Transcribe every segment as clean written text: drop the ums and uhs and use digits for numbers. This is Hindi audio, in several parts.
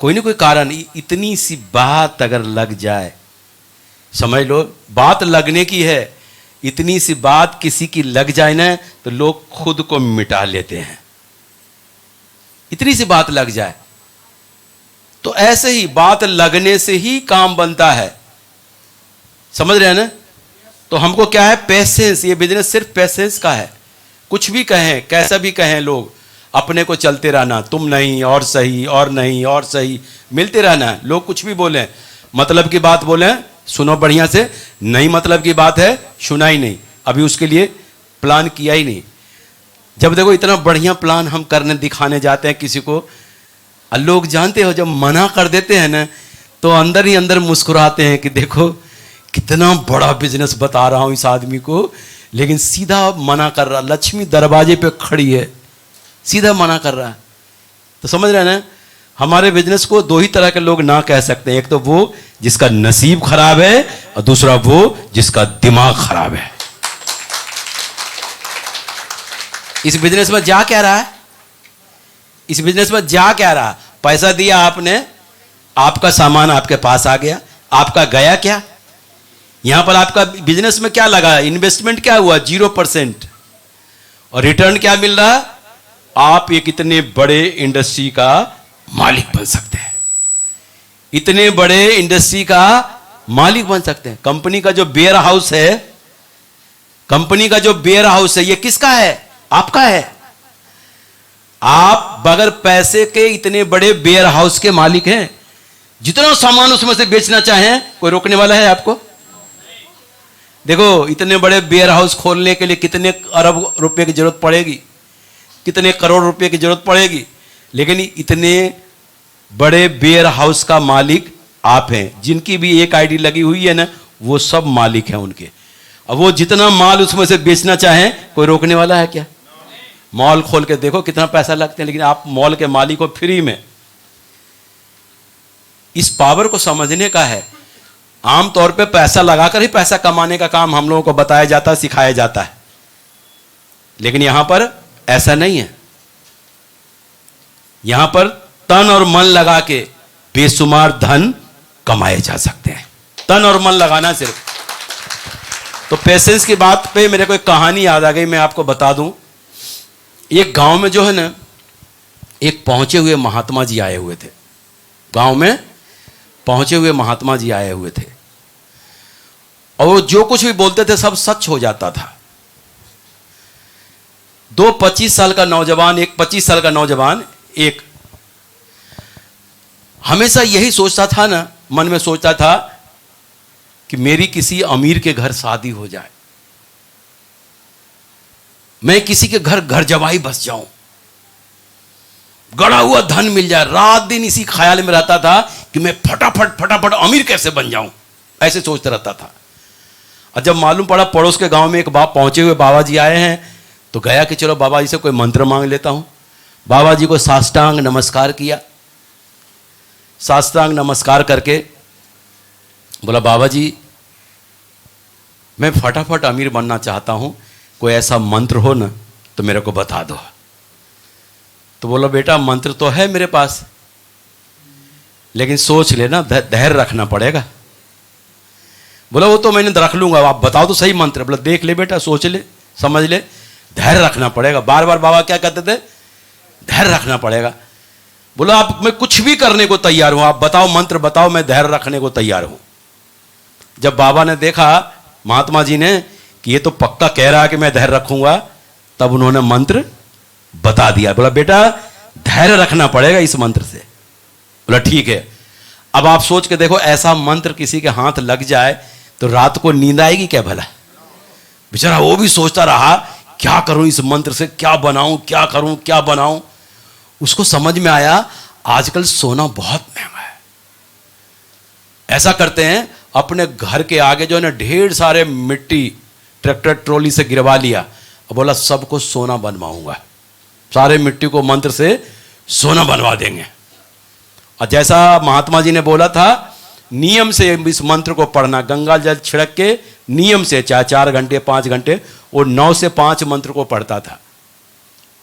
कोई ना कोई कारण, इतनी सी बात अगर लग जाए, समझ लो बात लगने की है, इतनी सी बात किसी की लग जाए ना तो लोग खुद को मिटा लेते हैं। इतनी सी बात लग जाए तो ऐसे ही बात लगने से ही काम बनता है, समझ रहे हैं ना। तो हमको क्या है, पेशेंस। ये बिजनेस सिर्फ पेशेंस का है। कुछ भी कहें, कैसा भी कहें लोग, अपने को चलते रहना, तुम नहीं और सही और नहीं और सही, मिलते रहना है। लोग कुछ भी बोलें, मतलब की बात बोलें, सुनो बढ़िया से, नहीं मतलब की बात है सुना ही नहीं, अभी उसके लिए प्लान किया ही नहीं। जब देखो इतना बढ़िया प्लान हम करने दिखाने जाते हैं किसी को, और लोग जानते हो जब मना कर देते हैं ना तो अंदर ही अंदर मुस्कुराते हैं कि देखो कितना बड़ा बिजनेस बता रहा हूं इस आदमी को, लेकिन सीधा मना कर रहा। लक्ष्मी दरवाजे पे खड़ी है, सीधा मना कर रहा है। तो समझ रहे हैं ना, हमारे बिजनेस को दो ही तरह के लोग ना कह सकते हैं, एक तो वो जिसका नसीब खराब है और दूसरा वो जिसका दिमाग खराब है। इस बिजनेस में जा क्या रहा है, इस बिजनेस में जा क्या रहा, पैसा दिया आपने, आपका सामान आपके पास आ गया, आपका गया क्या। यहां पर आपका बिजनेस में क्या लगा, इन्वेस्टमेंट क्या हुआ, 0%, और रिटर्न क्या मिल रहा, आप एक इतने बड़े इंडस्ट्री का मालिक बन सकते हैं, इतने बड़े इंडस्ट्री का मालिक बन सकते हैं। कंपनी का जो वेयर हाउस है, कंपनी का जो वेयर हाउस है, ये किसका है, आपका है। आप बगैर पैसे के इतने बड़े वेयर हाउस के मालिक हैं, जितना सामान उसमें से बेचना चाहें कोई रोकने वाला है आपको। देखो इतने बड़े वेयर हाउस खोलने के लिए कितने अरब रुपए की जरूरत पड़ेगी, कितने करोड़ रुपए की जरूरत पड़ेगी, लेकिन इतने बड़े वेयर हाउस का मालिक आप हैं। जिनकी भी एक आईडी लगी हुई है ना, वो सब मालिक हैं उनके। अब वो जितना माल उसमें से बेचना चाहें कोई रोकने वाला है क्या। मॉल खोल के देखो कितना पैसा लगता है, लेकिन आप मॉल के मालिक को फ्री में। इस पावर को समझने का है। आमतौर पे पैसा लगाकर ही पैसा कमाने का काम हम लोगों को बताया जाता है, सिखाया जाता है, लेकिन यहां पर ऐसा नहीं है। यहां पर तन और मन लगा के बेशुमार धन कमाए जा सकते हैं, तन और मन लगाना सिर्फ। तो पेशेंस की बात पे मेरे को एक कहानी याद आ गई, मैं आपको बता दूं। एक गांव में जो है ना, एक पहुंचे हुए महात्मा जी आए हुए थे। गांव में पहुंचे हुए महात्मा जी आए हुए थे, और वो जो कुछ भी बोलते थे सब सच हो जाता था। दो 25 साल का नौजवान, एक 25 साल का नौजवान, एक हमेशा यही सोचता था ना, मन में सोचता था कि मेरी किसी अमीर के घर शादी हो जाए, मैं किसी के घर घर जवाई बस जाऊं, गड़ा हुआ धन मिल जाए। रात दिन इसी ख्याल में रहता था कि मैं फटाफट फटाफट अमीर कैसे बन जाऊं, ऐसे सोचता रहता था। और जब मालूम पड़ा पड़ोस के गांव में एक पहुंचे हुए बाबा जी आए हैं, तो गया कि चलो बाबा जी से कोई मंत्र मांग लेता हूं। बाबा जी को साष्टांग नमस्कार किया। साष्टांग नमस्कार करके बोला, बाबा जी मैं फटाफट अमीर बनना चाहता हूं, कोई ऐसा मंत्र हो ना तो मेरे को बता दो। तो बोला, बेटा मंत्र तो है मेरे पास, लेकिन सोच लेना, धैर्य रखना पड़ेगा। बोला, वो तो मैंने रख लूंगा, आप बताओ तो सही मंत्र। बोला, देख ले बेटा, सोच ले, समझ ले, धैर्य रखना पड़ेगा। बार बार बाबा क्या कहते थे, धैर्य रखना पड़ेगा। बोला, आप मैं कुछ भी करने को तैयार हूं, आप बताओ मंत्र बताओ, मैं धैर्य रखने को तैयार हूं। जब बाबा ने देखा महात्मा जी ने कि ये तो पक्का कह रहा है कि मैं धैर्य रखूंगा, तब उन्होंने मंत्र बता दिया। बोला, बेटा धैर्य रखना पड़ेगा इस मंत्र से। बोला, ठीक है। अब आप सोच के देखो, ऐसा मंत्र किसी के हाथ लग जाए तो रात को नींद आएगी क्या भला। बेचारा वो भी सोचता रहा, क्या करूं इस मंत्र से, क्या बनाऊं, क्या करूं, क्या बनाऊं। उसको समझ में आया आजकल सोना बहुत महंगा है। ऐसा करते हैं, अपने घर के आगे जो है ना ढेर सारे मिट्टी ट्रैक्टर ट्रॉली से गिरवा लिया, और बोला सबको सोना बनवाऊंगा, सारे मिट्टी को मंत्र से सोना बनवा देंगे। और जैसा महात्मा जी ने बोला था, नियम से इस मंत्र को पढ़ना, गंगा जल छिड़क के नियम से, चाहे 4 घंटे 5 घंटे, वो 9 से 5 मंत्र को पढ़ता था।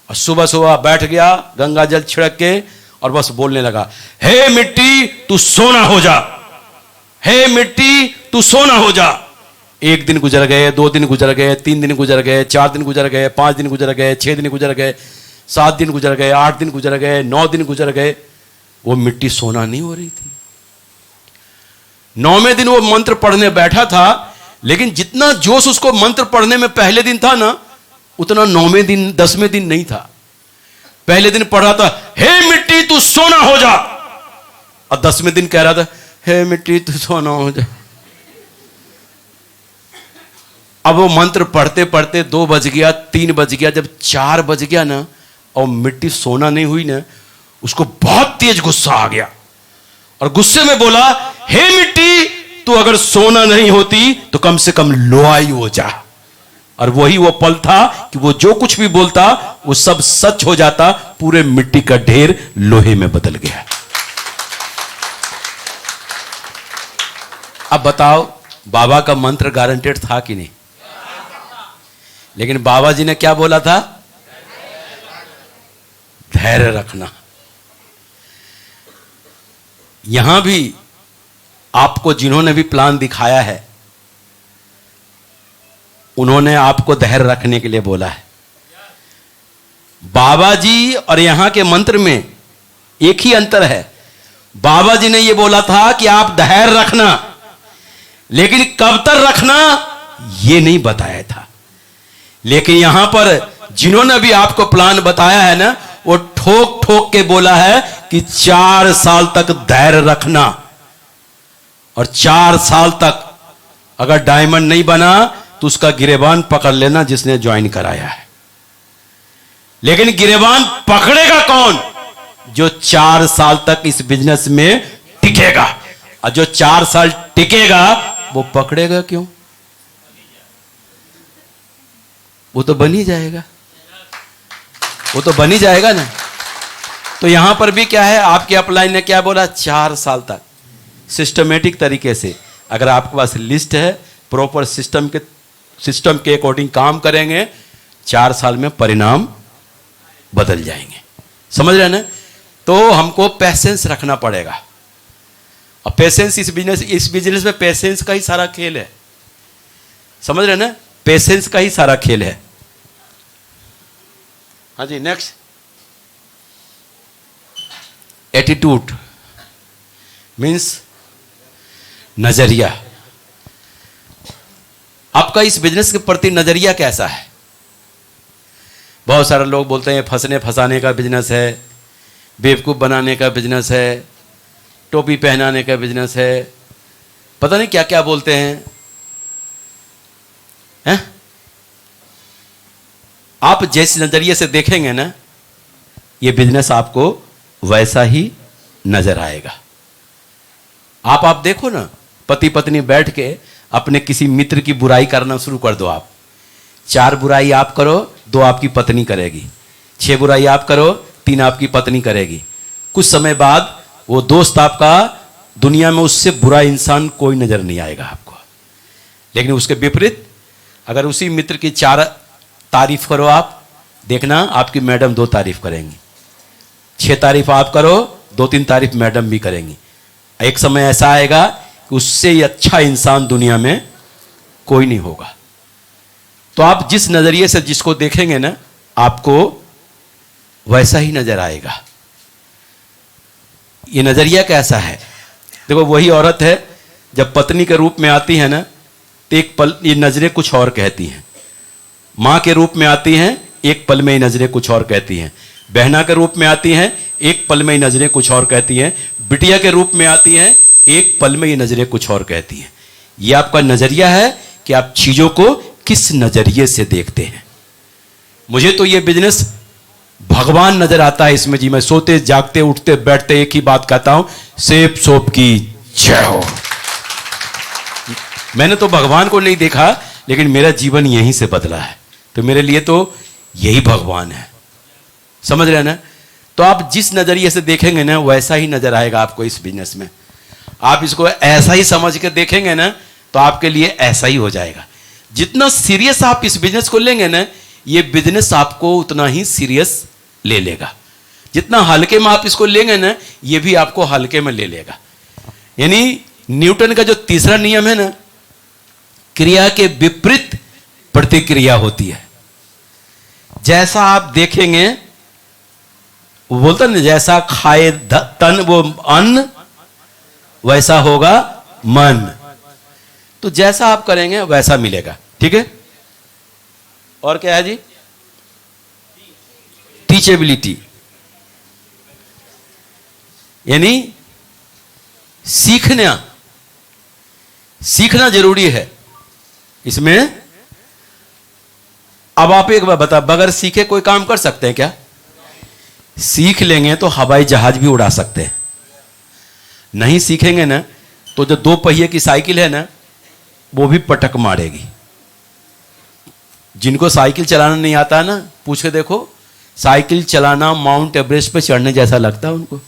और सुबह सुबह बैठ गया, गंगा जल छिड़क के, और बस बोलने लगा, हे मिट्टी तू सोना हो जा, हे मिट्टी तू सोना हो जा। 1 दिन गुजर गए, 2 दिन गुजर गए, 3 दिन गुजर गए, 4 दिन गुजर गए, 5 दिन गुजर गए, 6 दिन गुजर गए, 7 दिन गुजर गए, 8 दिन गुजर गए, 9 दिन गुजर गए। वो मिट्टी सोना नहीं हो रही थी। 9वें दिन वो मंत्र पढ़ने बैठा था, लेकिन जितना जोश उसको मंत्र पढ़ने में पहले दिन था ना, उतना 9वें दिन 10वें दिन नहीं था। पहले दिन पढ़ रहा था, हे मिट्टी तू सोना हो जा, और 10वें दिन कह रहा था, हे मिट्टी तू सोना हो जा। अब वो मंत्र पढ़ते पढ़ते 2 बज गया, 3 बज गया, जब 4 बज गया ना और मिट्टी सोना नहीं हुई ना, उसको बहुत तेज गुस्सा आ गया और गुस्से में बोला, हे मिट्टी तू अगर सोना नहीं होती तो कम से कम लोहाई हो जा। और वही वो पल था कि वो जो कुछ भी बोलता वो सब सच हो जाता, पूरे मिट्टी का ढेर लोहे में बदल गया। अब बताओ, बाबा का मंत्र गारंटेड था कि नहीं? लेकिन बाबा जी ने क्या बोला था? धैर्य रखना। यहां भी आपको जिन्होंने भी प्लान दिखाया है, उन्होंने आपको धैर्य रखने के लिए बोला है। बाबा जी और यहां के मंत्र में एक ही अंतर है। बाबा जी ने यह बोला था कि आप धैर्य रखना, लेकिन कब तक रखना यह नहीं बताया था। लेकिन यहां पर जिन्होंने भी आपको प्लान बताया है ना, वो ठोक ठोक के बोला है कि 4 साल तक धैर्य रखना, और 4 साल तक अगर डायमंड नहीं बना तो उसका गिरेबान पकड़ लेना जिसने ज्वाइन कराया है। लेकिन गिरेबान पकड़ेगा कौन? जो 4 साल तक इस बिजनेस में टिकेगा। और जो 4 साल टिकेगा वो पकड़ेगा क्यों? वो तो बन ही जाएगा, वो तो बन ही जाएगा ना। तो यहां पर भी क्या है, आपके अपलाइन ने क्या बोला? 4 साल तक सिस्टमेटिक तरीके से, अगर आपके पास लिस्ट है, प्रॉपर सिस्टम के अकॉर्डिंग काम करेंगे, 4 साल में परिणाम बदल जाएंगे। समझ रहे हैं ना? तो हमको पेशेंस रखना पड़ेगा। और पेशेंस इस बिजनेस में पेशेंस का ही सारा खेल है। समझ रहे हैं ना? पेशेंस का ही सारा खेल है। हाँ जी, नेक्स्ट, एटीट्यूड मीन्स नजरिया। आपका इस बिजनेस के प्रति नजरिया कैसा है? बहुत सारे लोग बोलते हैं फंसने फंसाने का बिजनेस है, बेवकूफ बनाने का बिजनेस है, टोपी पहनाने का बिजनेस है, पता नहीं क्या क्या बोलते हैं। आप जिस नजरिए से देखेंगे ना, ये बिजनेस आपको वैसा ही नजर आएगा। आप देखो ना, पति पत्नी बैठ के अपने किसी मित्र की बुराई करना शुरू कर दो। आप 4 बुराई आप करो, 2 आपकी पत्नी करेगी, 6 बुराई आप करो, 3 आपकी पत्नी करेगी। कुछ समय बाद वो दोस्त आपका, दुनिया में उससे बुरा इंसान कोई नजर नहीं आएगा आपको। लेकिन उसके विपरीत अगर उसी मित्र की 4 तारीफ करो, आप देखना आपकी मैडम 2 तारीफ करेंगी, 6 तारीफ आप करो, 2-3 तारीफ मैडम भी करेंगी। एक समय ऐसा आएगा कि उससे ही अच्छा इंसान दुनिया में कोई नहीं होगा। तो आप जिस नजरिए से जिसको देखेंगे ना, आपको वैसा ही नजर आएगा। ये नजरिया कैसा है? देखो, वही औरत है जब पत्नी के रूप में आती है ना, तो एक पल ये नजरें कुछ और कहती हैं। मां के रूप में आती हैं, एक पल में ही नजरें कुछ और कहती हैं। बहना के रूप में आती हैं, एक पल में ही नजरें कुछ और कहती हैं। बिटिया के रूप में आती हैं, एक पल में ही नजरें कुछ और कहती हैं। ये आपका नजरिया है कि आप चीजों को किस नजरिए से देखते हैं। मुझे तो ये बिजनेस भगवान नजर आता है इसमें जी। मैं सोते जागते उठते बैठते एक ही बात कहता हूं, सेब सोप की जय हो। मैंने तो भगवान को नहीं देखा, लेकिन मेरा जीवन यहीं से बदला है। तो मेरे लिए तो यही भगवान है। समझ रहे हैं ना? तो आप जिस नजरिए से देखेंगे ना, वैसा ही नजर आएगा आपको इस बिजनेस में। आप इसको ऐसा ही समझ के देखेंगे ना, तो आपके लिए ऐसा ही हो जाएगा। जितना सीरियस आप इस बिजनेस को लेंगे ना, ये बिजनेस आपको उतना ही सीरियस ले लेगा। जितना हल्के में आप इसको लेंगे ना, ये भी आपको हल्के में ले लेगा। यानी न्यूटन का जो तीसरा नियम है ना, क्रिया के विपरीत प्रतिक्रिया होती है। जैसा आप देखेंगे, वो बोलता ना, जैसा खाए तन वो अन्न, वैसा होगा मन। तो जैसा आप करेंगे वैसा मिलेगा। ठीक है। और क्या है जी? टीचेबिलिटी, यानी सीखना जरूरी है इसमें। अब आप एक बार बता, बगैर सीखे कोई काम कर सकते हैं क्या? सीख लेंगे तो हवाई जहाज भी उड़ा सकते हैं। नहीं सीखेंगे ना, तो जो 2 पहिए की साइकिल है ना, वो भी पटक मारेगी। जिनको साइकिल चलाना नहीं आता ना, पूछ के देखो, साइकिल चलाना माउंट एवरेस्ट पे चढ़ने जैसा लगता है उनको।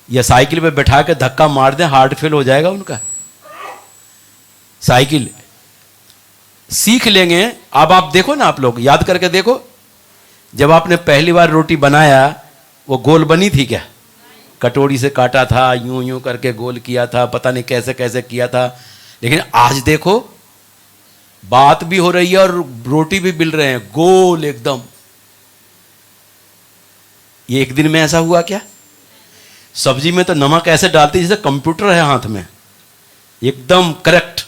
या साइकिल पे बैठा के धक्का मार दे, हार्ट फेल हो जाएगा उनका। साइकिल सीख लेंगे। अब आप देखो ना, आप लोग याद करके देखो, जब आपने पहली बार रोटी बनाया, वो गोल बनी थी क्या? कटोरी से काटा था, यूं यूं करके गोल किया था, पता नहीं कैसे कैसे किया था। लेकिन आज देखो, बात भी हो रही है और रोटी भी बिल रहे हैं गोल एकदम। ये एक दिन में ऐसा हुआ क्या? सब्जी में तो नमक ऐसे डालती जैसे कंप्यूटर है हाथ में, एकदम करेक्ट।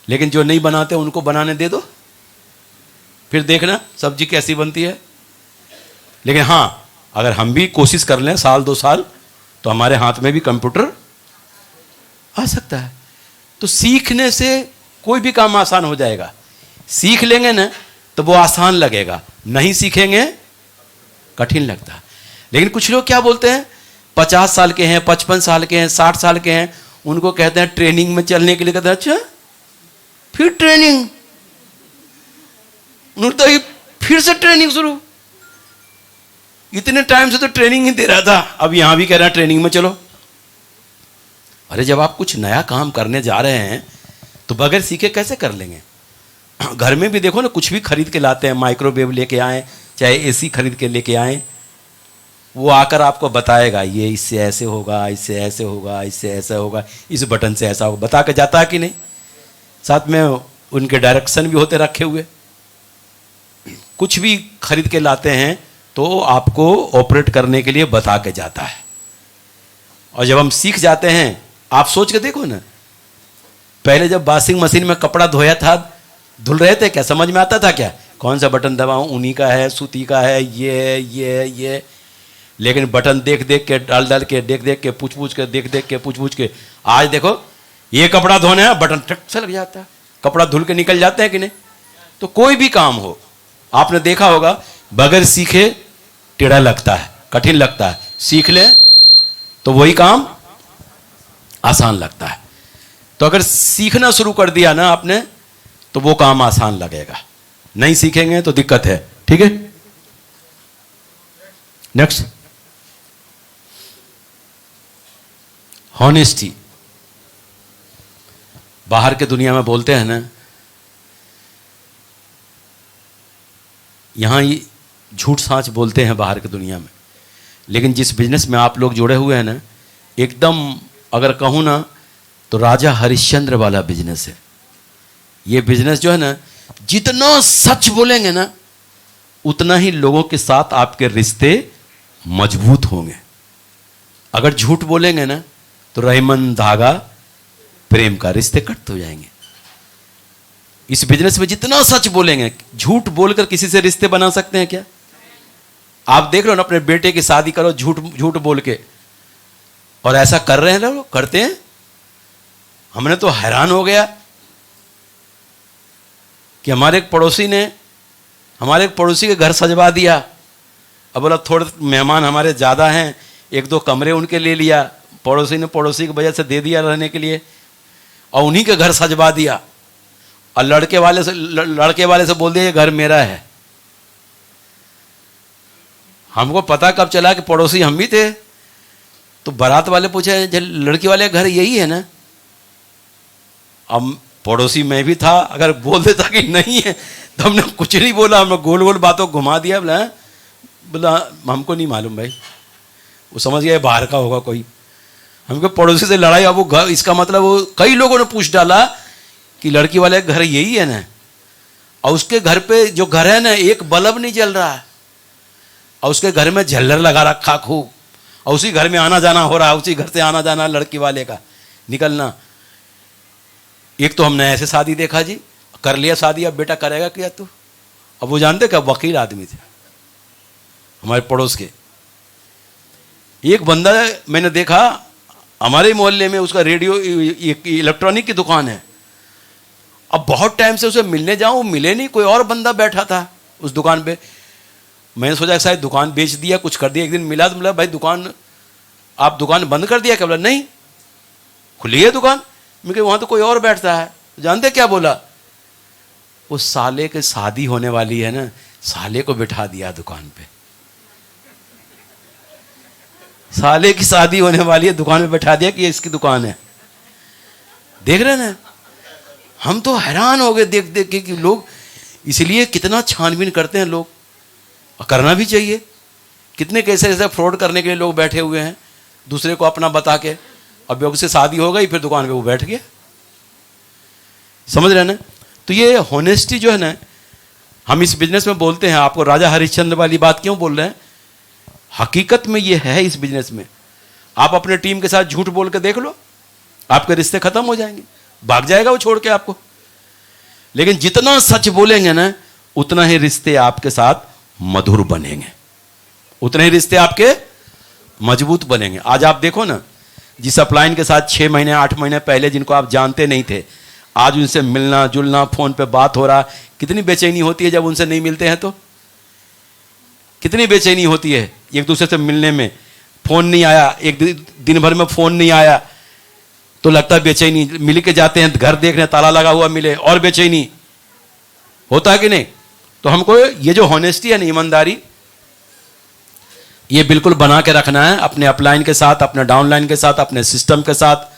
लेकिन जो नहीं बनाते उनको बनाने दे दो, फिर देखना सब्जी कैसी बनती है। लेकिन हां, अगर हम भी कोशिश कर लें 1-2 साल, तो हमारे हाथ में भी कंप्यूटर आ सकता है। तो सीखने से कोई भी काम आसान हो जाएगा। सीख लेंगे ना तो वो आसान लगेगा, नहीं सीखेंगे कठिन लगता है। लेकिन कुछ लोग क्या बोलते हैं, 50 साल के हैं, 55 साल के हैं, 60 साल के हैं, उनको कहते हैं ट्रेनिंग में चलने के लिए। कहते हैं अच्छा फिर ट्रेनिंग, तो फिर से ट्रेनिंग शुरू। इतने टाइम से तो ट्रेनिंग ही दे रहा था, अब यहां भी कह रहा है ट्रेनिंग में चलो। अरे जब आप कुछ नया काम करने जा रहे हैं तो बगैर सीखे कैसे कर लेंगे? घर में भी देखो ना, कुछ भी खरीद के लाते हैं, माइक्रोवेव लेके आए, चाहे एसी खरीद के लेके आए, वो आकर आपको बताएगा ये इससे ऐसे होगा, इससे ऐसे होगा, इससे ऐसा होगा, इस बटन से ऐसा होगा, बता के जाता है कि नहीं? साथ में उनके डायरेक्शन भी होते रखे हुए। कुछ भी खरीद के लाते हैं तो आपको ऑपरेट करने के लिए बता के जाता है। और जब हम सीख जाते हैं, आप सोच के देखो ना, पहले जब वॉशिंग मशीन में कपड़ा धोया था, धुल रहे थे क्या? समझ में आता था क्या कौन सा बटन दबाऊं, उन्हीं का है, सूती का है, ये। लेकिन बटन देख देख के, डाल डाल के, देख देख के, पूछ पूछ के, देख देख के, पूछ पूछ के, आज देखो ये कपड़ा धोने है, बटन टक से लग जाता है, कपड़ा धुल के निकल जाते हैं कि नहीं? तो कोई भी काम हो, आपने देखा होगा, बगैर सीखे टेढ़ा लगता है, कठिन लगता है। सीख ले तो वही काम आसान लगता है। तो अगर सीखना शुरू कर दिया ना आपने, तो वो काम आसान लगेगा। नहीं सीखेंगे तो दिक्कत है। ठीक है, नेक्स्ट, हॉनेस्टी। बाहर के दुनिया में बोलते हैं ना, यहां ये झूठ साच बोलते हैं बाहर की दुनिया में, लेकिन जिस बिजनेस में आप लोग जुड़े हुए हैं ना, एकदम अगर कहूं ना तो राजा हरिश्चंद्र वाला बिजनेस है। ये बिजनेस जो है ना, जितना सच बोलेंगे ना, उतना ही लोगों के साथ आपके रिश्ते मजबूत होंगे। अगर झूठ बोलेंगे ना तो रहीमन धागा प्रेम का, रिश्ते कट हो जाएंगे। इस बिजनेस में जितना सच बोलेंगे, झूठ बोलकर किसी से रिश्ते बना सकते हैं क्या? आप देख लो ना, अपने बेटे की शादी करो झूठ बोल के, और ऐसा कर रहे हैं लोग, करते हैं। हमने तो हैरान हो गया कि हमारे एक पड़ोसी के घर सजवा दिया। अब बोला थोड़े मेहमान हमारे ज़्यादा हैं, 1-2 कमरे उनके ले लिया, पड़ोसी ने पड़ोसी की वजह से दे दिया रहने के लिए, और उन्हीं के घर सजवा दिया। और लड़के वाले से बोल दिया ये घर मेरा है। हमको पता कब चला कि पड़ोसी हम भी थे, तो बारात वाले पूछे लड़की वाले घर यही है ना? अब पड़ोसी मैं भी था, अगर बोल देता कि नहीं है तो हमने कुछ नहीं बोला, हमने गोल गोल बातों घुमा दिया। बोला बोला हमको नहीं मालूम भाई, वो समझ गया बाहर का होगा कोई। हमको पड़ोसी से लड़ाई, अब वो घर, इसका मतलब वो कई लोगों ने पूछ डाला कि लड़की वाले का घर यही है ना, और उसके घर पे जो घर है ना एक बल्ब नहीं जल रहा है, और उसके घर में झल्लर लगा रखा खूब, और उसी घर में आना जाना हो रहा है, उसी घर से आना जाना लड़की वाले का निकलना। एक तो हमने ऐसे शादी देखा जी, कर लिया शादी, अब बेटा करेगा क्या तू? अब वो जानते क्या, वकील आदमी थे हमारे पड़ोस के। एक बंदा मैंने देखा हमारे मोहल्ले में, उसका रेडियो इलेक्ट्रॉनिक की दुकान है। अब बहुत टाइम से उसे मिलने जाऊं, मिले नहीं, कोई और बंदा बैठा था उस दुकान पे। मैंने सोचा शायद दुकान बेच दिया, कुछ कर दिया। एक दिन मिला तो बोला भाई दुकान, आप दुकान बंद कर दिया क्या? बोला नहीं, खुली है दुकान। मैं कहा वहां तो कोई और बैठता है। जानते क्या बोला? वो साले के शादी होने वाली है ना, साले को बिठा दिया दुकान पे। साले की शादी होने वाली है, दुकान पे बैठा दिया कि ये इसकी दुकान है। देख रहे ना, हम तो हैरान हो गए देख देख के कि लोग, इसलिए कितना छानबीन करते हैं लोग, और करना भी चाहिए। कितने कैसे कैसे फ्रॉड करने के लिए लोग बैठे हुए हैं, दूसरे को अपना बता के। अब उससे शादी हो गई, फिर दुकान पे वो बैठ गया। समझ रहे ना? तो ये होनेस्टी जो है ना, हम इस बिजनेस में बोलते हैं, आपको राजा हरिश्चंद्र वाली बात क्यों बोल रहे हैं? हकीकत में ये है इस बिजनेस में। आप अपने टीम के साथ झूठ बोल के देख लो, आपके रिश्ते खत्म हो जाएंगे, भाग जाएगा वो छोड़ के आपको। लेकिन जितना सच बोलेंगे ना, उतना ही रिश्ते आपके साथ मधुर बनेंगे, उतने ही रिश्ते आपके मजबूत बनेंगे। आज आप देखो ना, जिस अपलाइन के साथ 6 महीने 8 महीने पहले जिनको आप जानते नहीं थे, आज उनसे मिलना जुलना, फोन पे बात हो रहा, कितनी बेचैनी होती है जब उनसे नहीं मिलते हैं तो। कितनी बेचैनी होती है एक दूसरे से मिलने में। फोन नहीं आया, एक दिन भर में फोन नहीं आया तो लगता है बेचैनी। मिल के जाते हैं, घर देख रहे हैं ताला लगा हुआ मिले, और बेचैनी होता है कि नहीं? तो हमको ये जो हॉनेस्टी है ना, ईमानदारी, ये बिल्कुल बना के रखना है अपने अपलाइन के साथ, अपने डाउनलाइन के साथ, अपने सिस्टम के साथ।